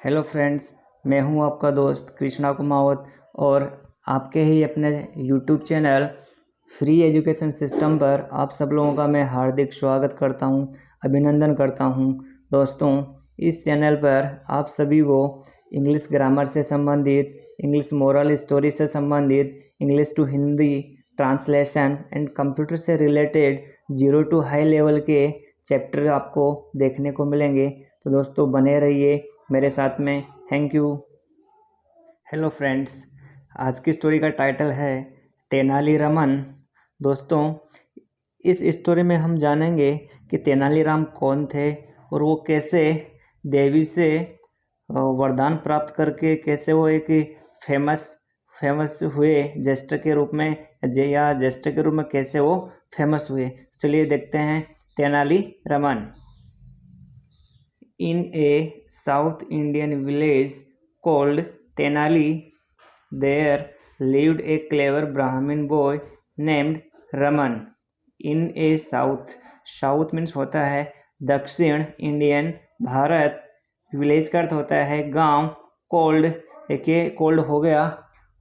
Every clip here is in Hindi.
हेलो फ्रेंड्स, मैं हूं आपका दोस्त कृष्णा कुमावत और आपके ही अपने YouTube channel free education system पर आप सब लोगों का मैं हार्दिक स्वागत करता हूं, अभिनंदन करता हूं। दोस्तों, इस चैनल पर आप सभी को इंग्लिश ग्रामर से संबंधित, इंग्लिश मोरल स्टोरी से संबंधित, English to Hindi translation and computer से रिलेटेड 0 to हाई लेवल के चैप्टर आपको देखने को मिलेंगे। तो दोस्तों, बने रहिए मेरे साथ में। Thank you. हेलो फ्रेंड्स, आज की स्टोरी का टाइटल है तेनालीरामन। दोस्तों, इस स्टोरी में हम जानेंगे कि तेनालीराम कौन थे और वो कैसे देवी से वरदान प्राप्त करके कैसे वो एक फेमस हुए जेस्टर के रूप में, या जेस्टर के रूप में कैसे वो फेमस हुए। चलिए देखते हैं Tenali Raman. In a South Indian village called Tenali, there lived a clever Brahmin boy named Raman. In a South means होता है दक्षिण, इंडियन भारत, विलेज का अर्थ होता है गांव, कोल्ड, देखिए कोल्ड हो गया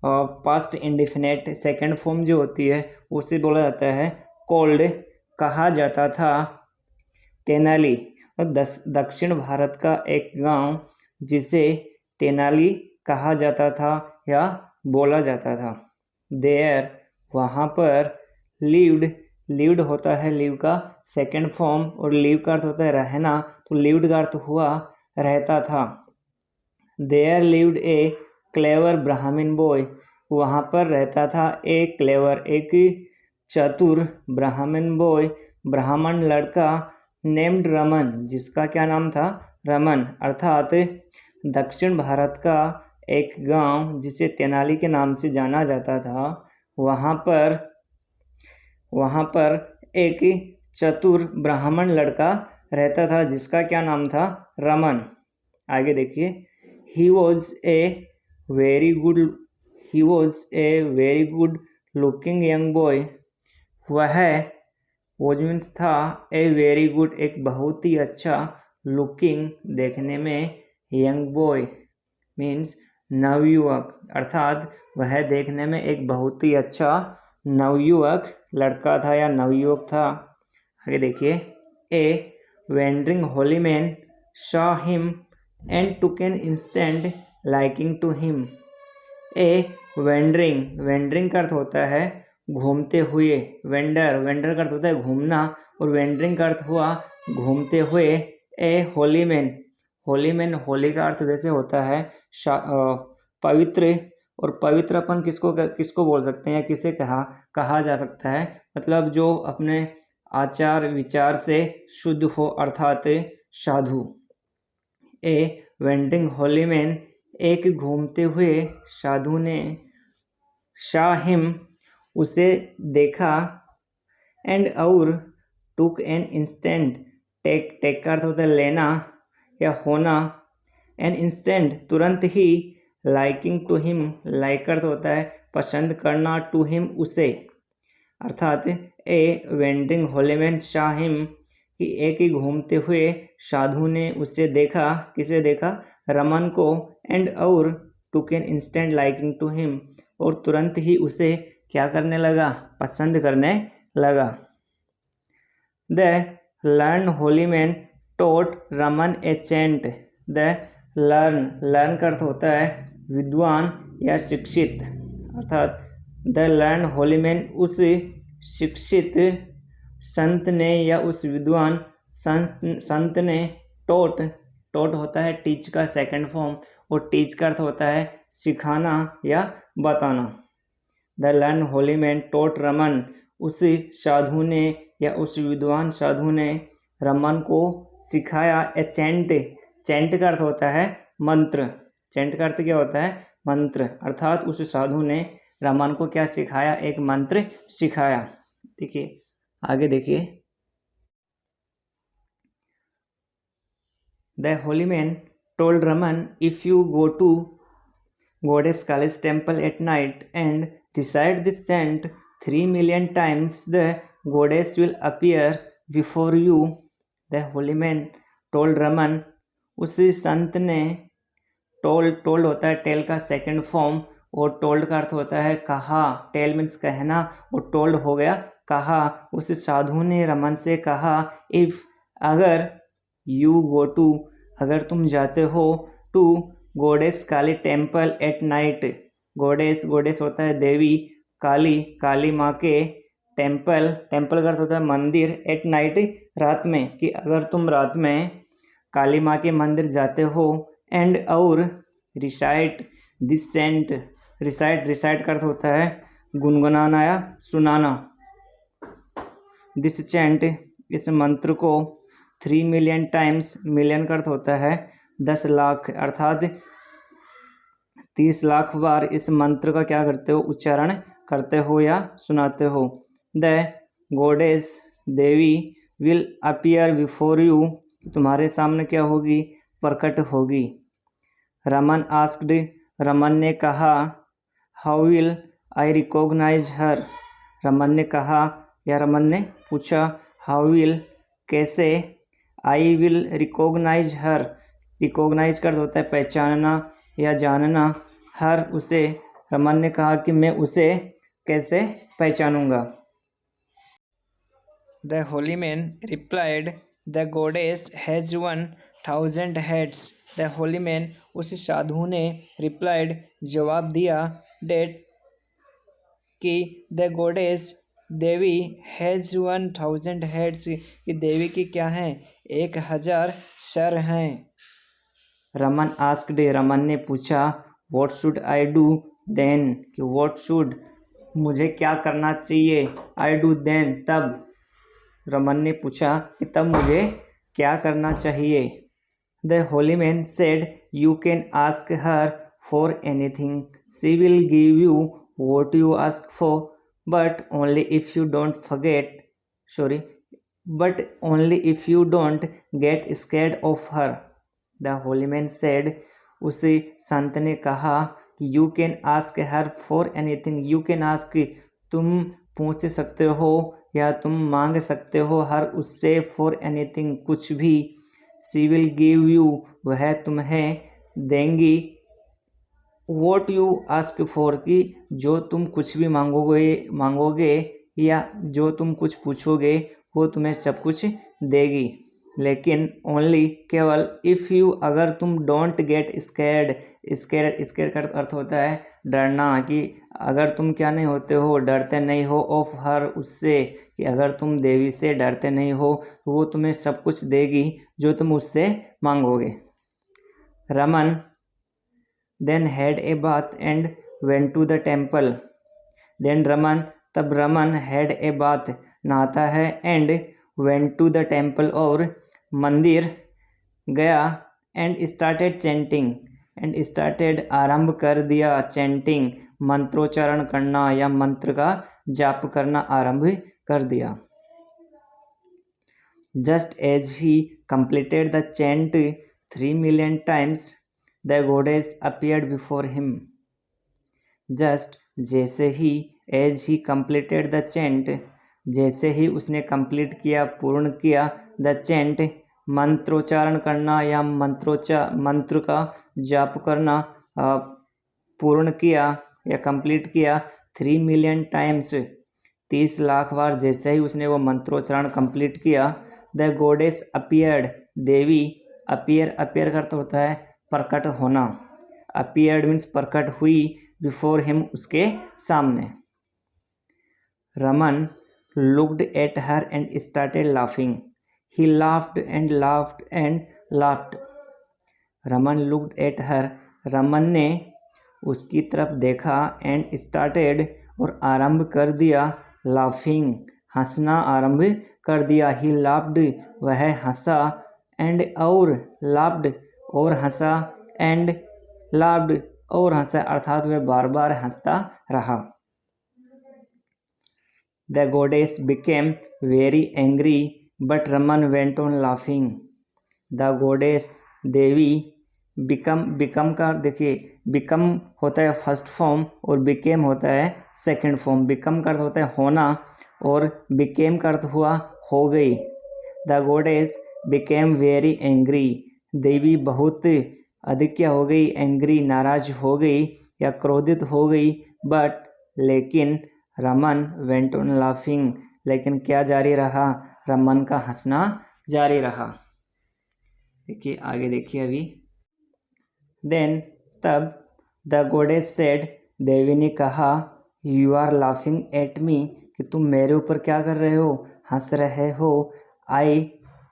पास्ट इंडिफिनिट, सेकंड फॉर्म जो होती है उसे बोला जाता है कोल्ड। कहा जाता था तेनाली, दक्षिण भारत का एक गांव जिसे तेनाली कहा जाता था या बोला जाता था। देयर, वहाँ पर, लिव्ड होता है लिव का सेकंड फॉर्म और लिव का अर्थ होता है रहना, तो लिव्ड का अर्थ हुआ रहता था। देयर लिव्ड ए क्लेवर ब्राह्मण बॉय, वहाँ पर रहता था एक क्लेवर, एक चतुर ब्राह्मण बॉय, ब्राह्मण लड़का, नेम्ड रमन, जिसका क्या नाम था, रमन। अर्थात दक्षिण भारत का एक गांव जिसे तेनाली के नाम से जाना जाता था, वहाँ पर एक चतुर ब्राह्मण लड़का रहता था जिसका क्या नाम था, रमन। आगे देखिए, he was a very good looking young boy. वो मीन्स था ए वेरी गुड, एक बहुत ही अच्छा, लुकिंग देखने में, यंग बॉय मीन्स नवयुवक, अर्थात वह देखने में एक बहुत ही अच्छा नवयुवक लड़का था या नवयुवक था। आगे देखिए, a wandering holy man saw him and took an instant liking to him. A wandering का अर्थ होता है घूमते हुए, वेंडर का अर्थ होता है घूमना और वेंडरिंग का अर्थ हुआ घूमते हुए। ए होलीमैन, होली का अर्थ वैसे होता है पवित्र, और पवित्र अपन किसको बोल सकते हैं या किसे कहा जा सकता है, मतलब जो अपने आचार विचार से शुद्ध हो, अर्थात साधु। ए वेंडिंग होलीमैन, एक घूमते हुए साधु ने, शाहिम, उसे देखा, एंड और, टुक एन इंस्टेंट, टेक का अर्थ होता है लेना या होना, एन इंस्टेंट तुरंत ही, लाइकिंग टू हिम, लाइक अर्थ होता है पसंद करना, टू हिम उसे, अर्थात ए वेंडिंग होलीमैन शाहिम कि एक ही घूमते हुए साधु ने उसे देखा, किसे देखा, रमन को, एंड और, took an instant liking to him, और तुरंत ही उसे क्या करने लगा, पसंद करने लगा। The learn holy man taught Raman a chant. The learn का अर्थ होता है विद्वान या शिक्षित, अर्थात द लर्न होलीमैन, उस शिक्षित संत ने या उस विद्वान संत ने, टोट होता है टीच का सेकंड फॉर्म, और टीच का अर्थ होता है सिखाना या बताना। The learn holy man taught Raman, उस साधु ने या उस विद्वान साधु ने रमन को सिखाया ए चैंट का अर्थ होता है मंत्र, चैंट का अर्थ क्या होता है, मंत्र, अर्थात उस साधु ने रमन को क्या सिखाया, एक मंत्र सिखाया। देखिए आगे देखिए, the holy man told Raman, if you go to Goddess Kali's temple at night and recite this chant 3 million times, the goddess will appear before you. The holy man told Raman, उस संत ने टोल्ड होता है टेल का सेकंड फॉर्म, और टोल्ड का अर्थ होता है कहा। टेल मीन्स कहना, और टोल्ड हो गया कहा। उस साधु ने रमन से कहा, इफ अगर यू गो टू, अगर तुम जाते हो to goddess Kali temple at night. Goddess होता है देवी, काली माँ के टेम्पल का अर्थ होता है मंदिर, एट नाइट रात में, कि अगर तुम रात में काली माँ के मंदिर जाते हो, एंड और रिसाइट दिस सेंट, रिसाइट का अर्थ होता है गुनगुनाना या सुनाना। दिस चैंट, इस मंत्र को 3 मिलियन टाइम्स, मिलियन का अर्थ होता है 10 लाख, अर्थात 30 लाख बार इस मंत्र का क्या करते हो, उच्चारण करते हो या सुनाते हो। The goddess, Devi, will appear before you, तुम्हारे सामने क्या होगी, प्रकट होगी। रमन आस्क्ड, रमन ने कहा, how will I recognise her, Raman ने कहा या रमन ने पूछा, हाउ विल, कैसे, I will recognise her, recognise कर होता है पहचानना या जानना, हर उसे, रमन ने कहा कि मैं उसे कैसे पहचानूंगा। The holy man replied, the goddess has 1000 heads. The holy man, उस साधु ने रिप्लाइड, जवाब दिया, डेट कि द गोडेस, देवी, हैज 1000 हेड्स, कि देवी की क्या हैं, 1000 सर हैं। रमन आस्क्ड, रमन ने पूछा, what should I do then, कि व्हाट शुड, मुझे क्या करना चाहिए, आई डू देन, तब, रमन ने पूछा कि तब मुझे क्या करना चाहिए। The holy man said, you can ask her for anything, she will give you what you ask for, but only if you don't get scared of her. The holy man said, उसी संत ने कहा कि you can ask her for anything, you can ask, तुम पूछ सकते हो या तुम मांग सकते हो, हर उससे, फॉर एनीथिंग, कुछ भी, शी विल गिव यू, वह तुम्हें देंगी, व्हाट यू आस्क फॉर, कि जो तुम कुछ भी मांगोगे या जो तुम कुछ पूछोगे वो तुम्हें सब कुछ देगी, लेकिन ओनली, केवल, इफ़ यू, अगर तुम डोंट गेट स्कैर्ड का अर्थ होता है डरना, कि अगर तुम क्या नहीं होते हो, डरते नहीं हो, ऑफ हर, उससे, कि अगर तुम देवी से डरते नहीं हो तो वो तुम्हें सब कुछ देगी जो तुम उससे मांगोगे। Raman then had a bath and went to the temple. Then Raman, तब रमन, हैड ए बाथ, नहाता है, and went to the temple, और मंदिर गया, and started chanting, and started, आरंभ कर दिया, चैंटिंग, मंत्रोच्चारण करना या मंत्र का जाप करना आरंभ कर दिया। Just as he completed the chant 3 million times, the goddess appeared before him. Just, जैसे ही, as he completed the chant, जैसे ही उसने कंप्लीट किया, पूर्ण किया, द चैंट, मंत्रोच्चारण करना या मंत्र का जाप करना, पूर्ण किया या कंप्लीट किया, 3 मिलियन टाइम्स, 30 लाख बार, जैसे ही उसने वो मंत्रोच्चारण कंप्लीट किया, द गोडेस अपीयर्ड, देवी, अपीयर का अर्थ होता है प्रकट होना, अपीयर्ड मीन्स प्रकट हुई, बिफोर हिम, उसके सामने। Raman looked at her and started laughing, he laughed and laughed and laughed. Raman looked at her, Raman ने उसकी तरफ देखा, एंड स्टार्टेड, और आरंभ कर दिया, लाफिंग, हंसना आरंभ कर दिया, ही लाफ्ड, वह हंसा, एंड, और, लाफ्ड, और हंसा, एंड लाफ्ड, और हंसा, अर्थात वह बार बार हंसता रहा। The goddess became very angry, but Raman went on laughing. The goddess, Devi, become का देखिए, बिकम होता है फर्स्ट फॉर्म और बिकेम होता है सेकंड फॉर्म। बिकम का अर्थ होता है होना और बिकेम का अर्थ हुआ हो गई। The goddess became very angry, देवी बहुत अधिक क्या हो गई, एंग्री, नाराज हो गई या क्रोधित हो गई। बट लेकिन रमन वेंट ऑन लाफिंग, लेकिन क्या जारी रहा, रमन का हंसना जारी रहा। देखिए आगे देखिए अभी। देन तब द गोडेस सेड, देवी ने कहा, you are laughing at me, कि तुम मेरे ऊपर क्या कर रहे हो, हंस रहे हो। आई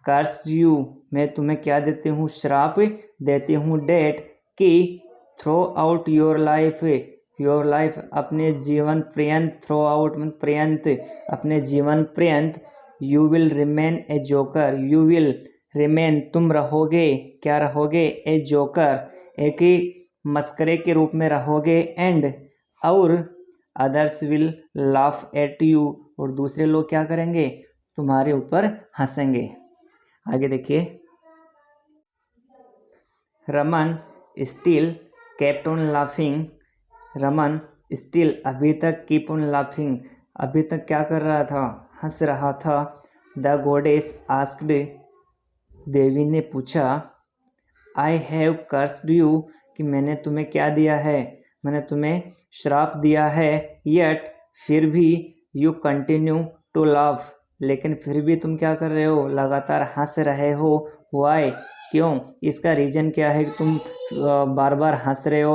कर्स यू, मैं तुम्हें क्या देती हूँ, श्राप देती हूँ। डेट कि throughout your life, your life अपने जीवन पर्यंत, थ्रो आउट पर्यंत, अपने जीवन पर्यंत। You will remain a joker, you will remain तुम रहोगे, क्या रहोगे, ए जोकर एक ही मस्करे के रूप में रहोगे। एंड और others will laugh at you, और दूसरे लोग क्या करेंगे, तुम्हारे ऊपर हंसेंगे। आगे देखिए। Raman still kept on laughing, Raman still अभी तक कीप ऑन लाफिंग, अभी तक क्या कर रहा था, हंस रहा था। द गोडेस आस्क्ड, देवी ने पूछा, आई हैव कर्स्ड यू, कि मैंने तुम्हें क्या दिया है, मैंने तुम्हें श्राप दिया है। येट फिर भी यू कंटिन्यू टू लाफ, लेकिन फिर भी तुम क्या कर रहे हो, लगातार हंस रहे हो। वाई, क्यों, इसका रीज़न क्या है कि तुम बार बार हंस रहे हो,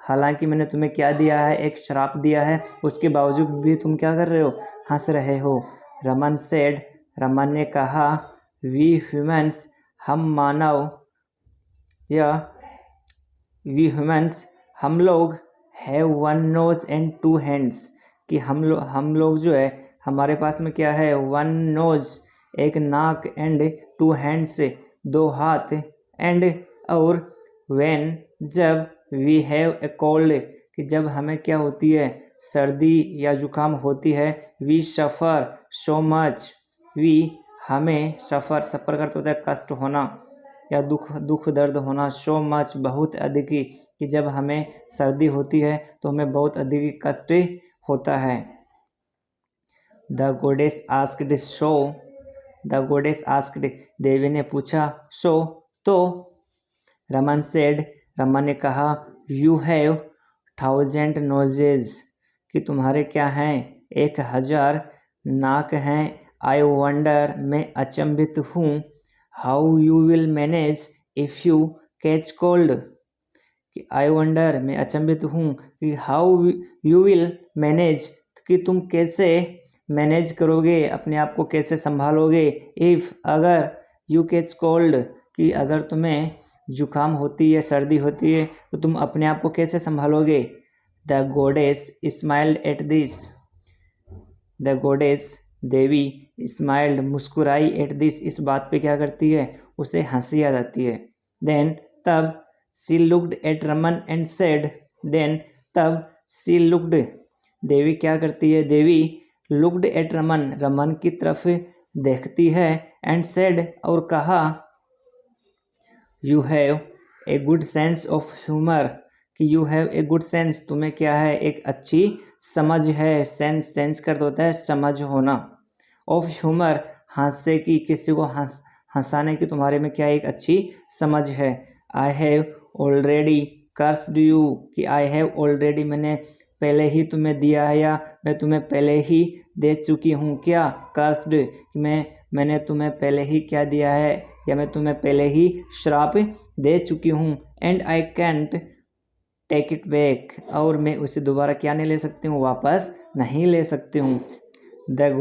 हालांकि मैंने तुम्हें क्या दिया है, एक श्राप दिया है, उसके बावजूद भी तुम क्या कर रहे हो, हंस रहे हो। रमन सेड, रमन ने कहा, वी ह्यूमन्स, हम मानव, या वी ह्यूमन्स, हम लोग, have one nose and two hands, कि हम लोग जो है, हमारे पास में क्या है, वन नोज एक नाक, एंड टू हैंड्स दो हाथ, एंड और व्हेन जब, वी हैव ए कोल्ड, कि जब हमें क्या होती है, सर्दी या जुकाम होती है। We suffer so much, we हमें, सफ़र करते होता है कष्ट होना या दुख दर्द होना। सो मच बहुत अधिक, कि जब हमें सर्दी होती है तो हमें बहुत अधिक कष्ट होता है। The goddess asked, so, the goddess asked, देवी ने पूछा, सो, तो। रमन सेड, रमन ने कहा, यू हैव 1000 नोजेज, कि तुम्हारे क्या हैं, 1000 नाक हैं। आई वंडर, मैं अचंभित हूँ। How you will manage if you catch cold, कि आई वंडर, मैं अचंभित हूँ कि हाउ यू विल मैनेज, कि तुम कैसे मैनेज करोगे, अपने आप को कैसे संभालोगे। इफ़, अगर, यू कैच कोल्ड, कि अगर तुम्हें जुकाम होती है, सर्दी होती है, तो तुम अपने आप को कैसे संभालोगे। The goddess smiled at this, the goddess देवी स्माइल्ड मुस्कुराई, एट दिस इस बात पे क्या करती है, उसे हंसी आ जाती है। देन तब she looked at Raman and said, then तब सी लुक्ड, देवी क्या करती है, देवी लुक्ड एट रमन, रमन की तरफ देखती है। एंड सेड, और कहा, you have a good sense of humour, कि you have a good sense, तुम्हें क्या है, एक अच्छी समझ है। सेंस करते होता है समझ होना। ऑफ ह्यूमर, हास्य की, किसी को हंसाने की तुम्हारे में क्या एक अच्छी समझ है। I have already cursed you, कि आई हैव ऑलरेडी, मैंने पहले ही तुम्हें दिया है, या मैं तुम्हें पहले ही दे चुकी हूँ। क्या, कर्स्ड, कि मैंने तुम्हें पहले ही क्या दिया है, या मैं तुम्हें पहले ही श्राप दे चुकी हूँ। And I can't take it back, और मैं उसे दोबारा क्या नहीं ले सकती हूँ, वापस नहीं ले सकती हूँ। The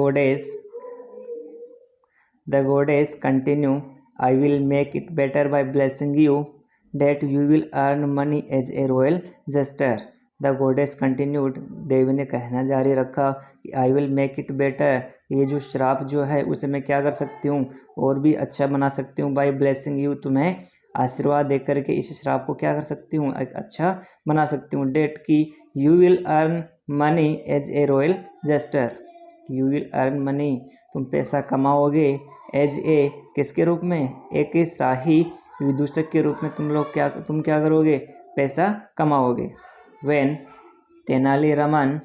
goddess continue, I will make it better by blessing you, that you will earn money as a royal jester. The goddess continued, देवी ने कहना जारी रखा कि I will make it better, ये जो श्राप जो है उसे मैं क्या कर सकती हूँ, और भी अच्छा बना सकती हूँ। बाय ब्लेसिंग यू, तुम्हें आशीर्वाद दे करके इस श्राप को क्या कर सकती हूँ, एक अच्छा बना सकती हूँ। डेट की you will earn money as a royal jester, you will earn money, तुम पैसा कमाओगे। एज ए, किसके रूप में, एक शाही विदूषक के रूप में तुम क्या करोगे, पैसा कमाओगे। When Tenaliraman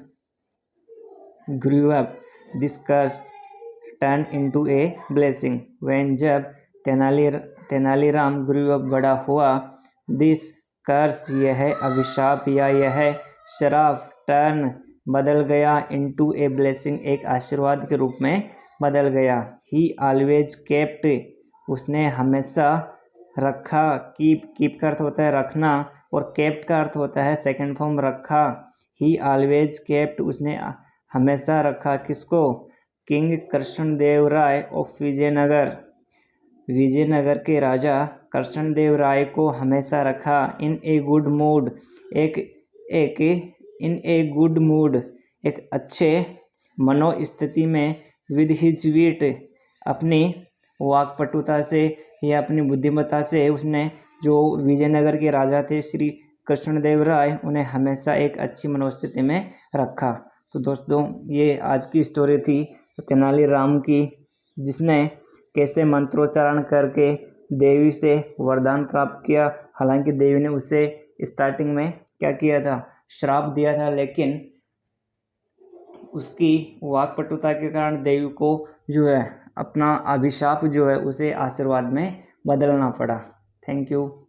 grew up, this curse turn into a blessing. When, जब तेनालीराम ग्रू अप, बड़ा हुआ, दिस कर्स, यह अभिशाप या यह श्राप, टर्न, बदल गया, इनटू ए ब्लेसिंग, एक आशीर्वाद के रूप में बदल गया। ही ऑलवेज केप्ट, उसने हमेशा रखा। कीप का अर्थ होता है रखना और केप्ट का अर्थ होता है सेकंड फॉर्म रखा। ही ऑलवेज केप्ट, उसने हमेशा रखा किसको? किंग कृष्णदेव राय ऑफ विजयनगर, विजयनगर के राजा कृष्णदेव राय को हमेशा रखा। In a good mood, in a good mood, एक अच्छे मनोस्थिति में। विद हिज वीट, अपनी वाकपटुता से या अपनी बुद्धिमत्ता से उसने, जो विजयनगर के राजा थे श्री कृष्णदेव राय, उन्हें हमेशा एक अच्छी मनोस्थिति में रखा। तो दोस्तों ये आज की स्टोरी थी तेनालीराम की, जिसने कैसे मंत्रोच्चारण करके देवी से वरदान प्राप्त किया। हालांकि देवी ने उसे स्टार्टिंग में क्या किया था? श्राप दिया था, लेकिन उसकी वाकपटुता के कारण देवी को जो है अपना अभिशाप जो है उसे आशीर्वाद में बदलना पड़ा। Thank you.